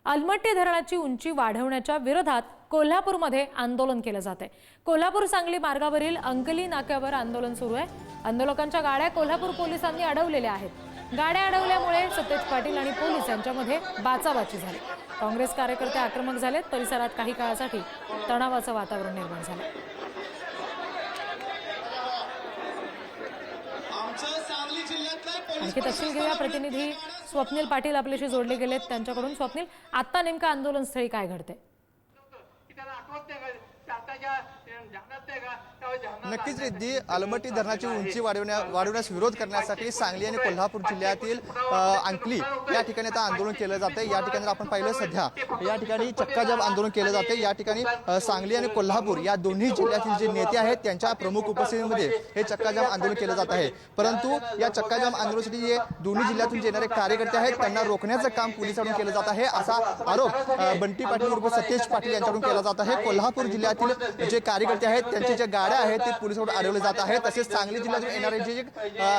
अलमट्टी धरणाची उंची वाढवण्याच्या विरोधात कोल्हापूरमध्ये आंदोलन केलं जाते। कोल्हापूर सांगली मार्गावरील अंकली नाक्यावर आंदोलन सुरू आहे। आंदोलकांच्या गाड्या कोल्हापूर पोलिसांनी अडवलेल्या आहेत। गाड्या अडवल्यामुळे सतेज पाटील आणि पोलीस यांच्यामध्ये बाचाबाची झाली। काँग्रेस कार्यकर्ते आक्रमक झालेत। परिसरात काही काळासाठी तणावाचं वातावरण निर्माण झालं। आणखी तपशील घेऊया। प्रतिनिधी स्वप्नील पाटील आपल्याशी जोडले गेलेत त्यांच्याकडून। स्वप्नील, आता नेमका आंदोलनस्थळी काय घडते? नक्कीच रिद्धी, अलमट्टी धरणाची उंची वाढवण्यास विरोध करण्यासाठी सांगली आणि कोल्हापूर जिल्ह्यातील अंकली या ठिकाणी आता आंदोलन केलं जाते। या ठिकाणी आपण पाहिलं सध्या या ठिकाणी चक्काजाम आंदोलन केलं जाते। या ठिकाणी सांगली आणि कोल्हापूर या दोन्ही जिल्ह्यातील जे नेते आहेत त्यांच्या प्रमुख उपस्थितीमध्ये हे चक्काजाम आंदोलन केलं जात आहे। परंतु या चक्काजाम आंदोलनासाठी जे दोन्ही जिल्ह्यातून येणारे कार्यकर्ते आहेत त्यांना रोखण्याचं काम पोलिसांकडून केलं जात आहे, असा आरोप बंटी पाटील उर्फ सतेज पाटील यांच्याकडून केला जात आहे। कोल्हापूर जिल्ह्यातील जे कार्यकर्ते आहेत त्यांच्या ज्या गाड्या आहेत ते पोलिसांकडून अडवले जात आहेत। तसेच सांगली जिल्ह्यातून येणारे जे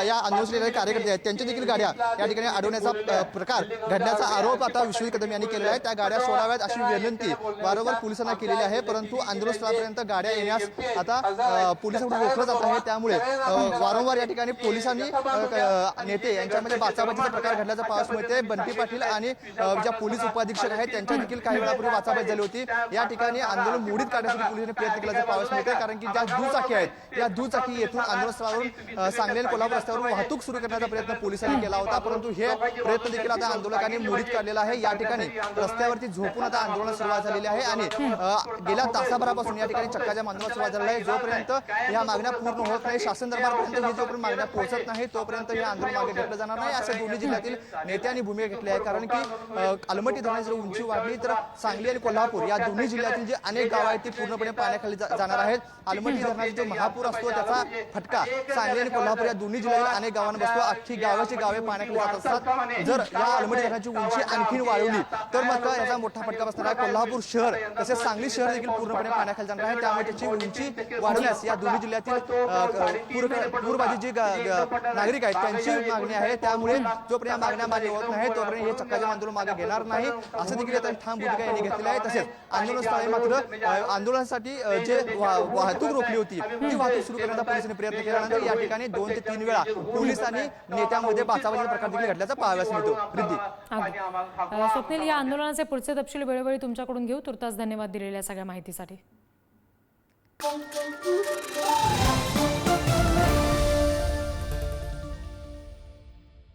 या आंदोलनात येणारे कार्यकर्ते आहेत त्यांच्या देखील गाड्या या ठिकाणी अडवण्याचा प्रकार घडण्याचा आरोप आता विश्वजित कदम यांनी केलेला आहे। त्या गाड्या सोडाव्यात अशी विनंती वारंवार पोलिसांना केलेली आहे, परंतु आंदोलनस्थळापर्यंत गाड्या येण्यास आता पोलिसांकडून रोखलं जात आहे। त्यामुळे वारंवार या ठिकाणी पोलिसांनी नेते यांच्यामध्ये बाचाबाचीचा प्रकार घडल्याचं पाहायला मिळते। बंटी पाटील आणि ज्या पोलीस उपाधीक्षक आहेत त्यांच्या देखील काही वेळापूर्वी बाचाबाची झाली होती। या ठिकाणी आंदोलन मोडीत काढण्यासाठी पोलिसांनी प्रयत्न केल्याचं पाहायला मिळते, कारण की ज्या दुचाकी आहेत या दुचाकी येथून आंदोलनस्थळावरून सांगली आणि कोल्हापूर रस्त्यावरून वाहतूक सुरू करण्याचा प्रयत्न पोलिसांनी केला होता, परंतु हे प्रयत्न देखील आता आंदोलकांनी मोडीत काढलेला आहे। या ठिकाणी रस्त्यावरती झोपून आता आंदोलनाला सुरुवात झालेली आहे आणि गेल्या तासाभरापासून या ठिकाणी चक्काजाम आंदोलन सुरुवात झालेलं आहे। जोपर्यंत या मागण्या पूर्ण होत नाही, शासन दरबारपर्यंत ही जोपर्यंत मागण्या पोहोचत नाही तोपर्यंत हे आंदोलन मागे घेतलं जाणार नाही, असे दोन्ही जिल्ह्यातील नेत्यांनी भूमिका घेतली आहे। कारण की अलमट्टी धरणाची उंची वाढली तर सांगली आणि कोल्हापूर या दोन्ही जिल्ह्यातील जे अनेक गाव आहेत ते पूर्णपणे पाण्याखाली जाणार आहेत। अलमट्टी धरणाचा जो महापूर असतो त्याचा फटका सांगली आणि कोल्हापूर या दोन्ही जिल्ह्यातील अनेक गावांना बसतो। अख्खी गावाची गावे पाण्याखाली जात असतात। जर या अलमट्टी धरणाची उंची आणखी वाढवली तर मग याचा मोठा फटका बसणार आहे। कोल्हापूर शहर तसेच सांगली शहर देखील पूर्णपणे पाण्याखाली जाणार आहे। त्यामुळे त्याची उंची वाढवण्यास या दोन्ही जिल्ह्यातील पूरबाधित जे नागरिक आहेत त्यांची मागणी आहे। त्यामुळे जोपर्यंत मागण्या मान्य होत नाही तोपर्यंत हे चक्काजाम आंदोलन मागे घेणार नाही, असं देखील आता ठाम भूमिका यांनी घेतलेली आहे। तसेच आंदोलनस्थळी मात्र आंदोलनासाठी जे वाहतूक रोखली होती ती वाहतूक सुरू करण्याचा पोलिसांनी प्रयत्न केल्यानंतर या ठिकाणी 2 ते 3 वेळा पोलीस आणि नेत्यांमध्ये बाचाबाचीचा प्रकार देखील घडल्याचा पाहावयास मिळतो। रिद्धी, स्वप्नील, या आंदोलनाचे पुढचे तपशील वेळोवेळी तुमच्याकडून घेऊ। तुर्तास धन्यवाद दिलेल्या सगळ्या माहितीसाठी।